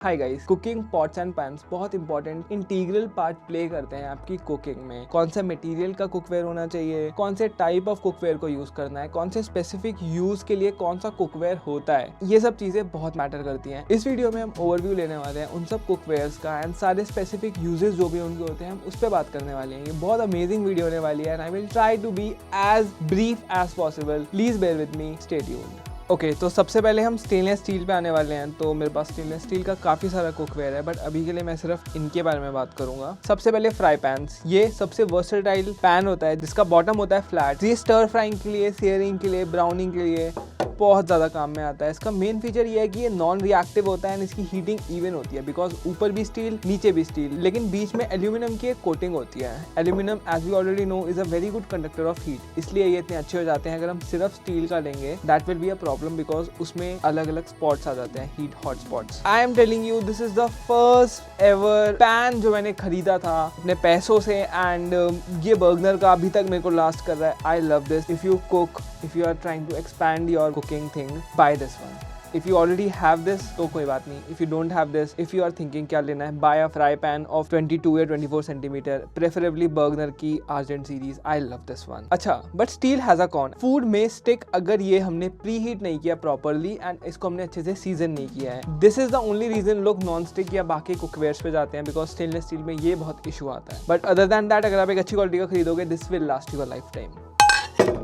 Hi guys, cooking pots and pans बहुत important integral part play करते हैं आपकी कुकिंग में। कौन सा मटेरियल का कुकवेयर होना चाहिए, कौन से टाइप ऑफ कुकवेयर को यूज करना है, कौन से स्पेसिफिक यूज के लिए कौन सा कुकवेयर होता है, ये सब चीजें बहुत मैटर करती हैं। इस वीडियो में हम ओवरव्यू लेने वाले हैं उन सब कुकवेयर्स का एंड सारे स्पेसिफिक यूजेस जो भी उनके होते हैं हम उस पर बात करने वाले हैं। ये बहुत अमेजिंग वीडियो होने वाली है and I will try to be as brief as possible. Please bear with me, stay tuned. Okay, तो सबसे पहले हम स्टेनलेस स्टील पे आने वाले हैं। तो मेरे पास स्टेनलेस स्टील का काफ़ी सारा कुकवेयर है, बट अभी के लिए मैं सिर्फ इनके बारे में बात करूंगा। सबसे पहले फ्राई पैन्स। ये सबसे वर्सेटाइल पैन होता है जिसका बॉटम होता है फ्लैट। ये स्टर फ्राइंग के लिए, सेयरिंग के लिए, ब्राउनिंग के लिए बहुत ज़्यादा काम में आता है। इसका मेन फीचर ये है कि ये नॉन रिएक्टिव होता है एंड इसकी हीटिंग इवन होती है बिकॉज ऊपर भी स्टील नीचे भी स्टील, लेकिन बीच में एल्यूमिनियम की एक कोटिंग होती है। Aluminium as we already know is a very good conductor of heat, इसलिए ये इतने अच्छे हो जाते हैं। अगर हम सिर्फ स्टील का लेंगे that will be a problem because उसमें अलग अलग स्पॉट्स आ जाते हैं, heat hot spots. I am telling you this is the first ever pan जो मैंने खरीदा था अपने पैसों से एंड ये बर्गनर का अभी तक मेरे को लास्ट कर रहा है। आई love this. If you cook, if you are trying to expand your cooking thing, buy this one. If you already have this तो कोई बात नहीं। If you don't have this, if you are thinking क्या लेना है, buy a fry pan of 22 या 24 centimeter, preferably Bergner की Argent series. I love this one. अच्छा, but steel has a con. Food में stick अगर ये हमने प्री-हीट नहीं किया properly and इसको हमने अच्छे से सीजन नहीं किया है। This is the only reason लोग नॉन स्टिक या बाकी कुकवेयर्स पे जाते हैं because stainless steel में ये बहुत इशू आता है। But other than that, अगर आप एक अच्छी क्वालिटी का खरीदोगे this will last you a lifetime.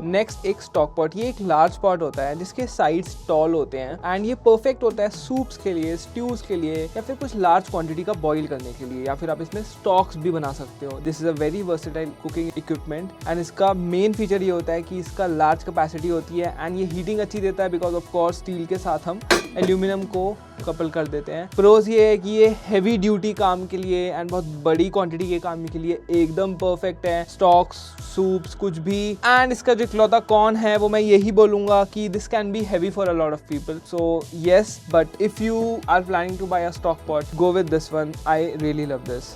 Next एक स्टॉक पॉट। ये एक लार्ज पॉट होता है जिसके साइड्स टॉल होते हैं एंड ये परफेक्ट होता है सूप्स के लिए, स्ट्यूज के लिए या फिर कुछ लार्ज क्वांटिटी का बॉईल करने के लिए, या फिर आप इसमें स्टॉक्स भी बना सकते हो। This is a very versatile cooking equipment and इसका मेन फीचर ये होता है कि इसका लार्ज कैपेसिटी होती है एंड ये हीटिंग अच्छी देता है बिकॉज ऑफ कोर्स स्टील के साथ हम एल्यूमिनियम को कपल कर देते हैं। प्रोज ये है कि ये हैवी ड्यूटी काम के लिए एंड बहुत बड़ी क्वांटिटी के काम के लिए एकदम परफेक्ट है। स्टॉक्स, सूप्स, कुछ भी। एंड इसका जो इकलौता कौन है वो मैं यही बोलूंगा कि this can be heavy for a lot of people. So yes, but if you are planning to buy a stock pot, go with this one. I really love this.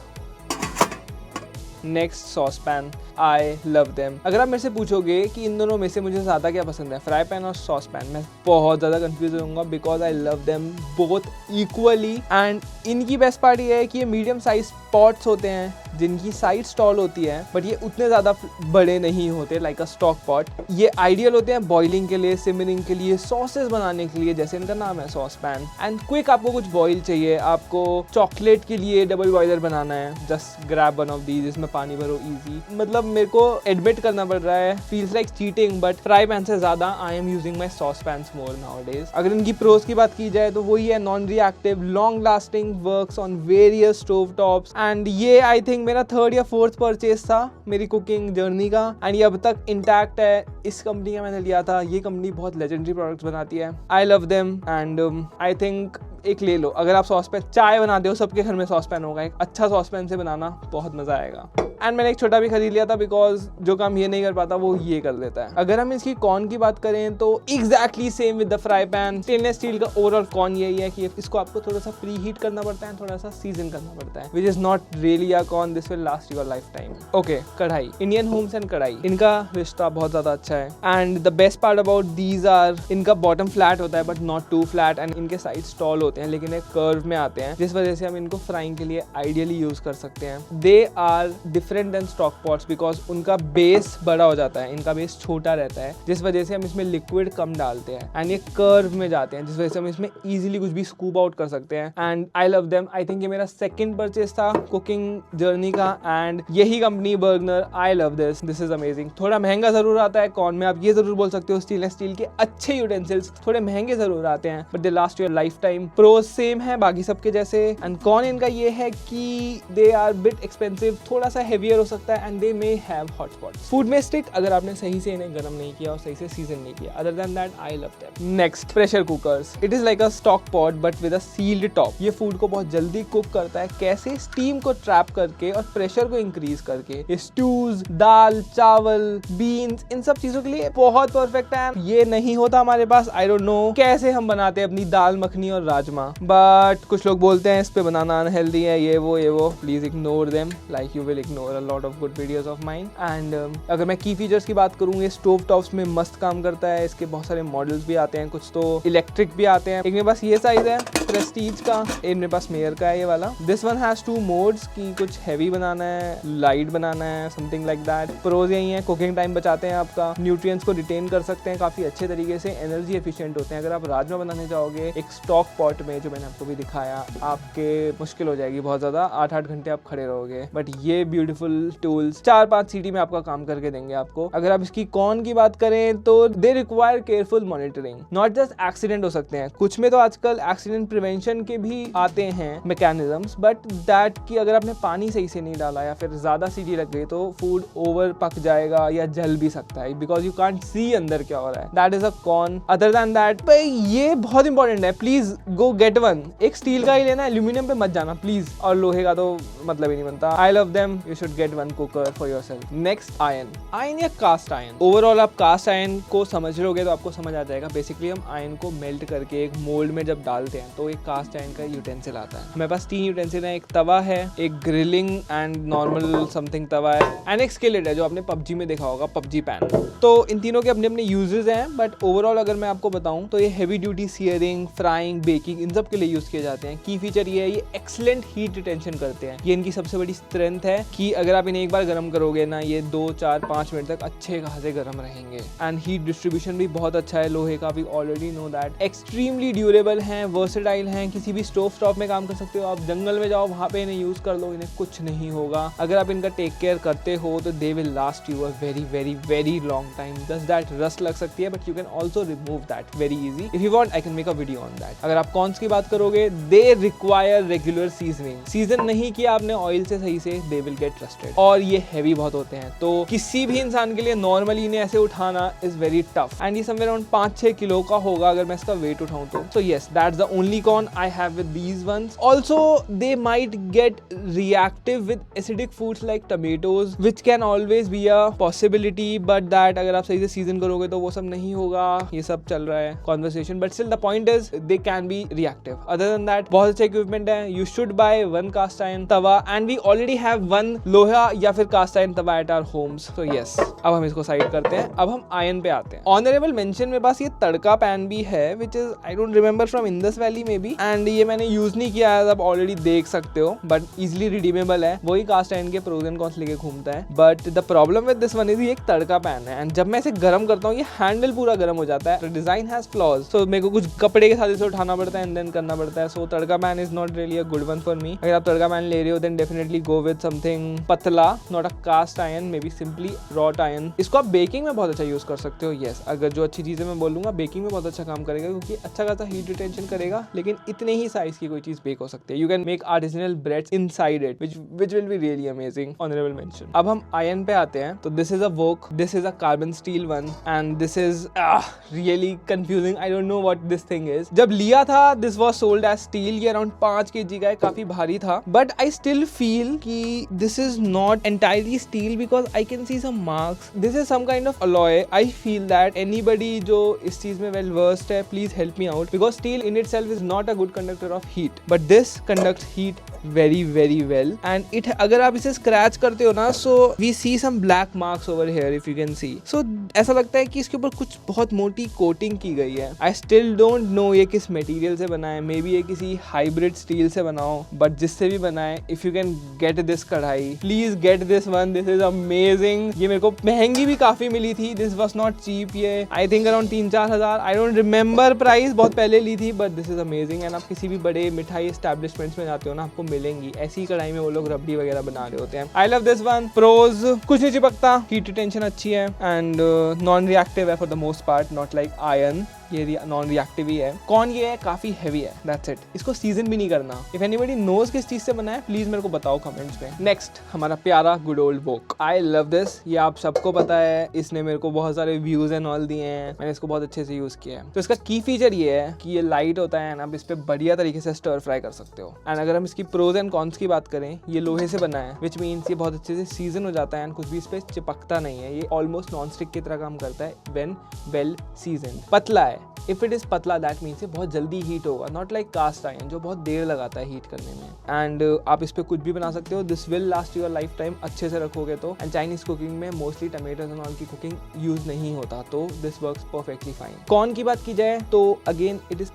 Next sauce pan. I love them. अगर आप मेरे से पूछोगे कि इन दोनों में से मुझे ज़्यादा क्या पसंद है, फ्राई पैन और सॉस पैन, मैं बहुत ज़्यादा कंफ्यूज होऊंगा because I love them both equally. And इनकी बेस्ट पार्ट ये है कि ये मीडियम साइज पॉट्स होते हैं जिनकी साइड स्टॉल होती है बट ये उतने ज़्यादा बड़े नहीं होते लाइक अ स्टॉक पॉट। ये आइडियल होते हैं बॉइलिंग के लिए, सिमरिंग के लिए, सॉसेस बनाने के लिए, जैसे इनका नाम है सॉस पैन। एंड क्विक आपको कुछ बॉईल चाहिए, आपको चॉकलेट के लिए डबल बॉयलर बनाना है, just grab one of these, इसमें पानी भरो, इजी। मतलब मेरे को एडमिट करना पड़ रहा है, feels like cheating, but fry pan से ज़्यादा I am using my sauce pans more nowadays. अगर इनकी प्रोज की बात की जाए तो वही है non reactive, long lasting, works on various stove tops and ये आई थिंक मेरा थर्ड या फोर्थ परचेज था मेरी कुकिंग जर्नी का एंड ये अब तक इंटैक्ट है। इस कंपनी का मैंने लिया था। ये कंपनी बहुत लेजेंडरी प्रोडक्ट्स बनाती है। आई love them and I think एक ले लो। अगर आप सॉस पैन चाय बनाते हो, सबके घर में सॉस पैन होगा, एक अच्छा सॉस पैन से बनाना बहुत मजा आएगा। एंड मैंने एक छोटा भी खरीद लिया था बिकॉज जो काम ये नहीं कर पाता वो ये कर देता है। अगर हम इसकी कॉन की बात करें तो exactly same with the fry pan. Stainless steel का ओवरऑल कॉन यही है कि इसको आपको थोड़ा सा प्री हीट करना पड़ता है, थोड़ा सा सीजन करना पड़ता है, which is not really a con, this will last your life time. Okay, kadhai. Indian homes and kadhai, इनका रिश्ता बहुत ज्यादा अच्छा है and the best part about these are इनका बॉटम फ्लैट होता है but not too flat and इनके साइड स्टॉल होते हैं लेकिन एक कर्व में आते हैं, जिस वजह से हम इनको फ्राइंग के लिए आइडियली यूज कर सकते हैं। They are different than stock pots because उनका बेस बड़ा हो जाता है, इनका बेस छोटा रहता है, जिस वजह से हम इसमें लिक्विड कम डालते हैं एंड ये कर्व में जाते हैं, जिस वजह से हम इसमें इजीली कुछ भी स्कूप आउट कर सकते हैं। And I love them. I think ये मेरा सेकंड परचेज था कुकिंग जर्नी का एंड यही company Bergner. I love this, this is amazing. थोड़ा महंगा जरूर आता है कौन में, आप ये जरूर बोल सकते हो स्टेनलेस स्टील के अच्छे यूटेंसिल्स थोड़े महंगे जरूर आते हैं but they last your life time. Pros same है बाकी सबके जैसे एंड कौन इनका ये है कि दे आर बिट एक्सपेंसिव, थोड़ा सा हेवियर हो सकता है and they may have hot spots. Food में स्टिक अगर आपने सही से इन्हें गर्म नहीं किया और सही से सीजन नहीं किया। Other than that I love them. Next, pressure cookers. It is like a stock pot but with a sealed top. ये फूड को बहुत जल्दी कुक करता है, कैसे स्टीम को ट्रैप करके और प्रेशर को इंक्रीज करके। स्ट्यूज, दाल, चावल, बीन्स, इन सब चीजों के लिए बहुत परफेक्ट है। ये नहीं होता हमारे पास, आई डोंट नो कैसे हम बनाते हैं अपनी दाल मखनी और राजमा, बट कुछ लोग बोलते हैं इस पे बनाना अनहेल्दी है, ये वो। Please ignore them like you will ignore for a lot of good videos of mine. And अगर मैं की फीचर्स की बात करूँ, ये स्टोव टॉप्स में मस्त काम करता है। इसके बहुत सारे मॉडल्स भी आते हैं, कुछ तो इलेक्ट्रिक भी आते हैं। एक मेरे पास ये साइज है प्रेस्टीज का, एक मेरे पास मेयर का है ये वाला। दिस वन हैज 2 मोड्स की कुछ हैवी बनाना है, लाइट बनाना है, समथिंग लाइक दैट। प्रोज यही है, कुकिंग टाइम बचाते हैं आपका, न्यूट्रिएंट्स को रिटेन कर सकते हैं काफी अच्छे तरीके से, एनर्जी एफिशिएंट होते हैं। अगर आप राजमा बनाने जाओगे एक स्टॉक पॉट में, जो मैंने आपको भी दिखाया, आपके मुश्किल हो जाएगी बहुत ज्यादा, 8-8 घंटे आप खड़े रहोगे। बट ये ब्यूटीफुल टूल्स 4-5 सीटी में आपका काम करके देंगे आपको। अगर आप इसकी कॉन की बात करें तो they require careful monitoring, not just accident हो सकते हैं। कुछ में तो आजकल एक्सीडेंट प्रिवेंशन के भी आते हैं मैकेनिज्म्स, बट दैट कि अगर आपने पानी सही से नहीं डाला या फिर ज्यादा सीटी लग गई तो फूड ओवर पक जाएगा या जल भी सकता है, बिकॉज यू कांट सी अंदर क्या हो रहा है। That is a con. Other than that, ये बहुत इंपॉर्टेंट है, प्लीज गो गेट वन। एक स्टील का ही लेना, एल्यूमिनियम पे मत जाना प्लीज, और लोहे का तो मतलब ही नहीं बनता। आई love them, you should get one cooker for yourself. Next, iron या कास्ट आयरन। ओवरऑल आप कास्ट आयरन को समझ लोगे तो आपको समझ आ जाएगा। बेसिकली हम आयरन को मेल्ट करके एक मोल्ड में जब डालते हैं तो एक कास्ट आयरन का यूटेंसिल आता है। हमारे पास 3 यूटेंसिल है, एक तवा है, एक ग्रिलिंग एंड नॉर्मल समथिंग तवा है, एंड एक स्किलेट है जो आपने पबजी में देखा होगा, पबजी पैन। तो इन तीनों के अपने अपने यूजेस हैं, बट ओवरऑल अगर मैं आपको बताऊं तो ये heavy duty searing, frying, baking, इन सब के लिए यूज किए जाते हैं। की फीचर ये है, ये एक्सीलेंट हीट रिटेंशन करते हैं। ये इनकी सबसे बड़ी स्ट्रेंथ है कि अगर आप इन्हें एक बार गर्म करोगे ना, ये 2-4-5 मिनट तक अच्छे खासे गर्म रहेंगे। एंड हीट डिस्ट्रीब्यूशन भी बहुत अच्छा है लोहे का, we already know that. Extremely durable हैं, वर्सेटाइल हैं, किसी भी स्टोव टॉप में काम कर सकते हो। आप जंगल में जाओ, वहां पे इन्हें यूज कर लो, इन्हें कुछ नहीं होगा। अगर आप इनका टेक केयर करते हो तो they will last you a very very very long time. Just that rust लग सकती है, but you can also remove that very easy. If you want I can make a video on that. अगर आप cons की बात करोगे, they require regular seasoning. Season नहीं किया आपने ऑयल से सही से, दे विल गेट रस्टेड। और ये हैवी बहुत होते हैं, तो किसी भी इंसान के लिए नॉर्मली इन्हें ऐसे उठाना इज वेरी टफ। एंड ये समवेयर अराउंड 5-6 किलो का होगा अगर मैं इसका वेट उठाऊं तो। So yes, that's the only con I have with these ones. Also they might get reactive with acidic foods like tomatoes, which can always be a possibility, but that अगर आप सही से सीजन करोगे तो वो सब नहीं होगा। ये सब चल रहा है conversation, but still the point is they can be reactive. Other than that बहुत अच्छे इक्विपमेंट है। You should buy 1 cast iron tawa, and we already have 1 लोहा या फिर cast iron tawa at our homes. So yes, अब हम इसको साइड करते हैं, अब हम आयरन पे आते हैं। ऑनरेबल मेंशन मेरे पास ये तड़का पैन भी है, which is I don't remember from Indus valley में भी, एंड ये मैंने यूज नहीं किया है, आप ऑलरेडी देख सकते हो, बट इजिली रिडीमेबल है। वही कास्ट आयरन के प्रोज एंड कॉन्स लेके घूमता है, but the problem with this one is ये एक तड़का पैन है, एंड जब मैं इसे गर्म करता हूँ ये हैंडल पूरा गर्म हो जाता है। डिजाइन हैज फ्लॉज, सो मेरे को कुछ कपड़े के साथ इसे उठाना पड़ता है एंड देन करना पड़ता है। So tadka pan is not really a good one for me. अगर आप तड़का पैन ले रहे हो then definitely go with something पतला, not a cast iron, may be simply wrought iron. इसको आप बेकिंग में बहुत अच्छा यूज कर सकते हो। यस, अगर जो अच्छी चीजें मैं बोलूंगा, बेकिंग में बहुत अच्छा काम करेगा, क्योंकि अच्छा खासा हीट रिटेंशन करेगा, लेकिन इतने ही साइज की कोई चीज बेक हो सकती है। You can make artisanal breads inside it, which will be really amazing. Honorable mention. अब हम आयरन पे आते हैं, तो this is a wok, this is a carbon steel one, and this is really confusing. I don't know what this thing is. जब लिया था this was sold as steel, ये अराउंड 5 kg का है, काफी भारी था, बट आई स्टिल फील कि this is not entirely steel because I can see some marks. This is some kind of alloy. I feel that anybody जो इस चीज में वेल वर्स्ड है, please help me out, because steel in itself is not a good conductor of heat, but this conducts heat very very well, and it अगर आप इसे scratch करते हो ना, so we see some black marks over here if you can see. So ऐसा लगता है कि इसके ऊपर कुछ बहुत मोटी कोटिंग की गई है। I still don't know ये किस मटेरियल से बना है, मे बी ये किसी हाइब्रिड स्टील से बना हो, बट जिससे भी बना है, if you can get this कढ़ाई, please get this one, this is amazing. ये मेरे को महंगी भी काफी मिली थी, this was not cheap. ये I think around 3-4 हज़ार, I don't remember price, बहुत पहले ली थी, but this is amazing. and आप किसी भी बड़े मिठाई एस्टैब्लिशमेंट्स में जाते हो ना, आपको मिलेंगी ऐसी कढ़ाई में, वो लोग रबड़ी वगैरह बना रहे होते हैं। I love this one. Pros, कुछ नहीं चिपकता, हीट रिटेंशन अच्छी है, एंड नॉन रिएक्टिव है for the most part, not like iron, ये नॉन रिएक्टिव ही है। कौन ये है, काफी हैवी है, दैट्स इट। इसको सीजन भी नहीं करना। इफ एनीबडी नोज किस चीज से बना है, प्लीज मेरे को बताओ कमेंट्स में। नेक्स्ट, हमारा प्यारा good old woke. I love this, ये आप सबको पता है, इसने मेरे को बहुत सारे व्यूज एंड ऑल दिए हैं, मैंने इसको बहुत अच्छे से यूज किया है। तो इसका की फीचर ये है कि ये लाइट होता है, आप इस पे बढ़िया तरीके से स्टर फ्राई कर सकते हो। एंड अगर हम इसकी प्रोज एंड कॉन्स की बात करें, ये लोहे से बना है, विच मीन्स ये बहुत अच्छे से सीजन हो जाता है, एंड कुछ भी इस पे चिपकता नहीं है। ये ऑलमोस्ट नॉन स्टिक की तरह काम करता है व्हेन वेल सीजन। पतला है, इफ इट इज पतला दैट मीन्स ये बहुत जल्दी हीट होगा, नॉट लाइक कास्ट आयरन जो बहुत देर लगाता है हीट करने में। एंड आप इस पे कुछ भी बना सकते हो, this will last your life time अच्छे से रखोगे तो। एंड चाइनीज कुकिंग में मोस्टली टमेटोज एंड ऑल की कुकिंग यूज नहीं होता, तो this works perfectly fine. Corn की बात की जाए तो अगेन इट इज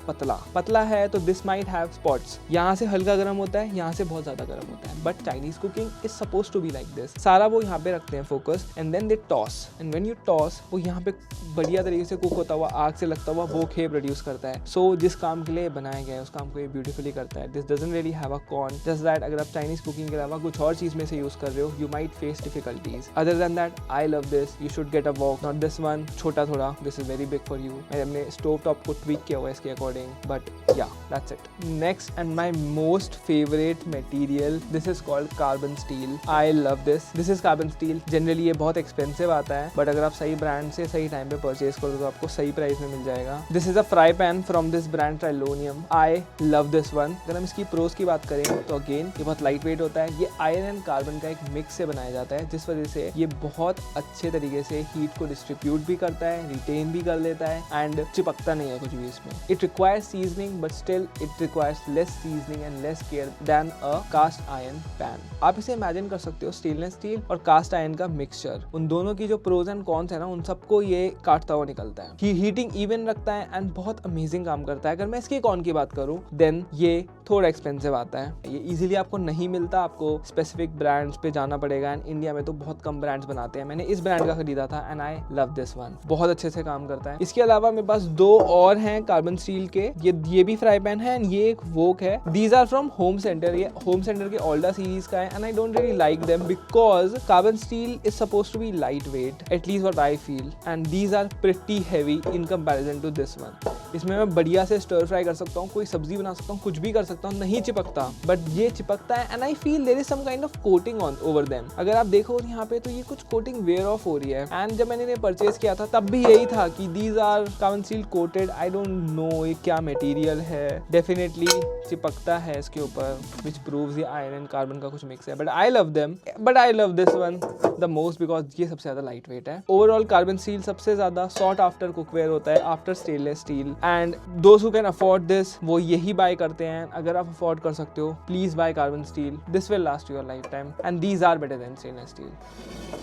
पतला है, तो दिस माइट हैव स्पॉट्स, यहाँ से हल्का गर्म होता है, यहाँ से बहुत ज्यादा गर्म होता है, but Chinese cooking is suppose to be like this. सारा वो यहाँ पे रखते हैं focus and then they toss, and when you toss वो यहाँ पे बढ़िया तरीके से कुक होता हुआ, आग से लगता हुआ वो खेप प्रोड्यूस करता है। सो जिस काम के लिए बनाया गया है उस काम को ये ब्यूटीफुली करता है। This doesn't really have a corn, just that अगर आप चाइनीज कुकिंग के अलावा कुछ और चीज में से यूज कर रहे हो, you might face difficulties. Other than that I love this, you should get a walk, not this one छोटा थोड़ा, this is very big for you. मैंने अपने स्टोव टॉप को ट्वीक किया हुआ है इसके अकॉर्डिंग, बट या that's it. Next and my most favourite material, this is called carbon steel. I love this is carbon steel. Generally ये बहुत एक्सपेंसिव आता है, बट अगर आप सही ब्रांड से सही टाइम पे परचेज करो तो आपको सही प्राइस में मिल जाएगा। This is a fry pan from this brand Trilonium. I love this one. अगर हम इसकी प्रोस की बात करें तो अगेन ये बहुत लाइट वेट होता है, ये आयरन एंड कार्बन का एक मिक्स से बनाया जाता है, जिस वजह से ये बहुत अच्छे तरीके से हीट को डिस्ट्रीब्यूट भी करता है, रिटेन भी कर लेता है एंड चिपकता नहीं है कुछ भी इसमें। It requires seasoning but still it requires less seasoning and less care than a cast iron pan. आप इसे इमेजिन कर सकते हो स्टेनलेस स्टील और कास्ट आयरन का मिक्सचर, उन दोनों की जो प्रोज एंड कॉन्स है ना, उन सबको ये काटता हुआ निकलता है। हीटिंग इवन रखता है एंड बहुत अमेजिंग काम करता है। अगर मैं इसके कॉन की बात करूं देन ये थोड़ा एक्सपेंसिव आता है, ये इजीली आपको नहीं मिलता, आपको स्पेसिफिक ब्रांड्स पे जाना पड़ेगा एंड इंडिया में तो बहुत कम ब्रांड्स बनाते हैं। मैंने इस ब्रांड का खरीदा था and I love this one, बहुत अच्छे से काम करता है। इसके अलावा मेरे पास दो और हैं कार्बन स्टील के, ये भी फ्राई पैन है एंड ये एक वोक है। These are from home centre, ये होम सेंटर के ओल्डा सीरीज का है and I don't really like them because carbon steel is suppose to be light weight, at least what I feel, and these are pretty heavy in comparison to this one. इसमें मैं बढ़िया से stir fry कर सकता हूँ, कोई सब्जी बना सकता हूँ, कुछ भी कर सकता हूँ, नहीं चिपकता, बट ये चिपकता है and I feel there is some kind of coating on over them. अगर आप देखो यहाँ पे तो ये कुछ कोटिंग वेयर ऑफ हो रही है एंड जब मैंने इन्हें परचेज किया था तब भी यही था कि these are carbon steel coated. I don't know ये क्या मटेरियल है, डेफिनेटली चिपकता है इसके ऊपर, विच प्रूव्स ये आयरन कार्बन का कुछ मिक्स है, but I love them, but I love this one the most because ये सबसे ज्यादा लाइट वेट है। ओवरऑल कार्बन स्टील सबसे ज्यादा सॉट आफ्टर कुकवेयर होता है after stainless steel and those who can afford this वो यही बाय करते हैं। अगर आप अफोर्ड कर सकते हो please buy carbon steel, this will last your life time and these are better than stainless steel.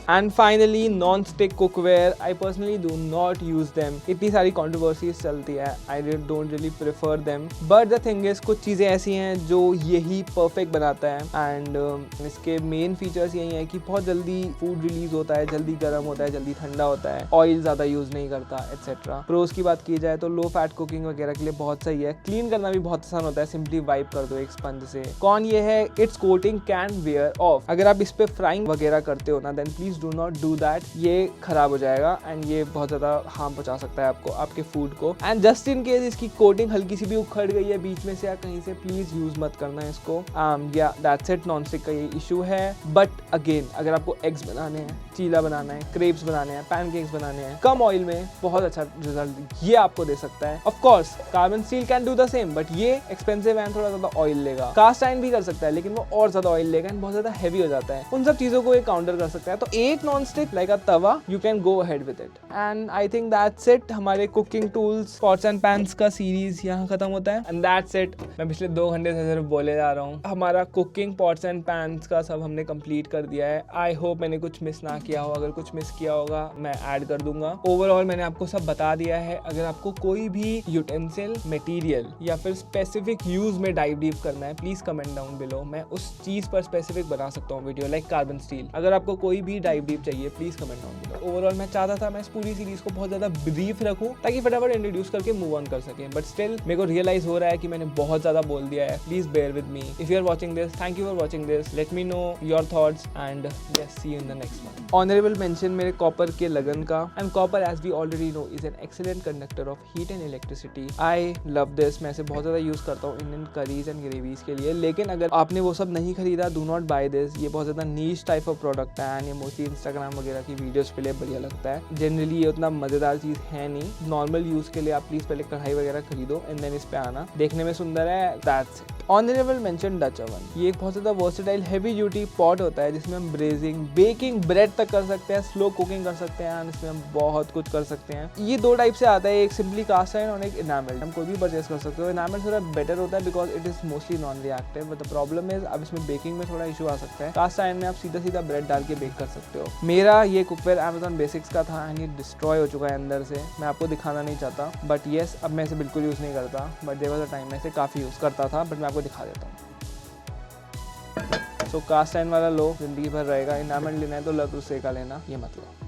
And finally non stick cookware, I personally do not use them. इतनी सारी कॉन्ट्रोवर्सीज चलती है, I don't really prefer them, but the thing is कुछ चीजें ऐसी हैं जो यही परफेक्ट बनाता है एंड इसके मेन फीचर्स यही है कि बहुत जल्दी फूड रिलीज होता है, जल्दी गर्म होता है, जल्दी ठंडा होता है, ऑयल ज्यादा यूज नहीं करता एटसेट्रा। प्रोस की बात की जाए तो लो फैट कुकिंग वगैरह के लिए बहुत सही है, क्लीन करना भी बहुत आसान होता है, सिंपली वाइप कर दो एक स्पंज से। कौन ये है, it's coating can wear off. अगर आप इस पे फ्राइंग वगैरह करते हो ना then please do not do that, ये खराब हो जाएगा एंड ये बहुत ज्यादा हार्म पहुंचा सकता है आपको, आपके फूड को। एंड जस्ट इन केस इसकी कोटिंग हल्की सी भी उखड़ गई है बीच में से या कहीं से, प्लीज यूज मत करना इसको। या दैट्स इट, नॉन स्टिक का ये इशू है। बट अगेन अगर आपको एग्स बनाने हैं, चीला बनाना है, क्रेप्स बनाने हैं, पैनकेक्स बनाने हैं कम ऑयल में, बहुत अच्छा रिजल्ट ये आपको दे सकता है। Of course carbon steel can do the same, but ये एक्सपेंसिव एंड थोड़ा ज्यादा ऑयल लेगा। कास्ट आयरन भी कर सकता है लेकिन वो और ज्यादा ऑयल लेगा एंड बहुत ज्यादा हैवी हो जाता है। उन सब चीजों को ये काउंटर कर सकता है, तो एक non stick like a tawa you can go ahead with it. And I think that's it, हमारे cooking tools pots and pans का सीरीज यहाँ खत्म होता है एंड दैट्स इट। मैं पिछले 2 घंटे से सिर्फ बोले जा रहा हूँ, हमारा कुकिंग पॉट्स एंड पैन्स का सब हमने कंप्लीट कर दिया है। आई होप मैंने कुछ मिस ना किया हो, अगर कुछ मिस किया होगा मैं ऐड कर दूंगा। ओवरऑल मैंने आपको सब बता दिया है। अगर आपको कोई भी यूटेंसिल, मटेरियल या फिर स्पेसिफिक यूज में डाइव डीप करना है प्लीज कमेंट डाउन बिलो, मैं उस चीज पर स्पेसिफिक बना सकता हूँ वीडियो लाइक कार्बन स्टील। अगर आपको कोई भी डाइव डीप चाहिए please comment down below. Overall मैं चाहता था मैं इस पूरी सीरीज को बहुत ज्यादा ब्रीफ रखूं ताकि फटाफट इंट्रोड्यूस करके मूव ऑन कर सकें, बट स्टिल मेरे को रियलाइज हो रहा है कि मैंने बहुत ज्यादा बोल दिया है। Please bear with me. If you are watching this, thank you for watching this, let me know your thoughts and let's see you in the next one. Honourable mention मेरे कॉपर के लगन का, and copper as we already know is an excellent conductor of heat and electricity. I love this, मैं इसे बहुत ज्यादा use करता हूँ इंडियन करीज एंड ग्रेवीज के लिए। लेकिन अगर आपने वो सब नहीं खरीदा, डू नॉट बाय दिस। ये बहुत ज्यादा नीश टाइप ऑफ प्रोडक्ट है एंड ये मोस्टली इंस्टाग्राम वगैरह की वीडियोस के लिए बढ़िया लगता है। जनरली ये उतना मजेदार चीज है नहीं। नॉर्मल यूज के लिए आप प्लीज पहले कढ़ाई वगैरह खरीदो एंड देन इस पे आना, देखने में सुंदर है, that's it. Honourable mention Dutch oven, ये एक बहुत ज्यादा वर्सेटाइल हैवी ड्यूटी पॉट होता है जिसमें हम ब्रेजिंग, बेकिंग, ब्रेड तक कर सकते हैं, स्लो कुकिंग कर सकते हैं एंड इसमें हम बहुत कुछ कर सकते हैं। ये 2 टाइप से आता है, एक सिंपली कास्ट आयरन और एक इनामल। हम कोई भी परचेस कर सकते हो। इनामल थोड़ा बेटर होता है because it is mostly non reactive, but the problem is अब इसमें बेकिंग में थोड़ा इशू आ सकता है। कास्ट आयरन में आप सीधा ब्रेड डाल के बेक कर सकते हो। मेरा ये कुकवेयर Amazon बेसिक्स का था एंड ये डिस्ट्रॉय हो चुका है अंदर से। मैं आपको दिखाना नहीं चाहता, बट येस अब मैं इसे बिल्कुल यूज़ नहीं करता, but there was a time मैं इसे काफ़ी यूज़ करता था, बट मैं आपको दिखा देता हूँ। सो कास्ट आयरन वाला लो, जिंदगी भर रहेगा। इनामल लेना है तो लग उससे का लेना, ये मतलब।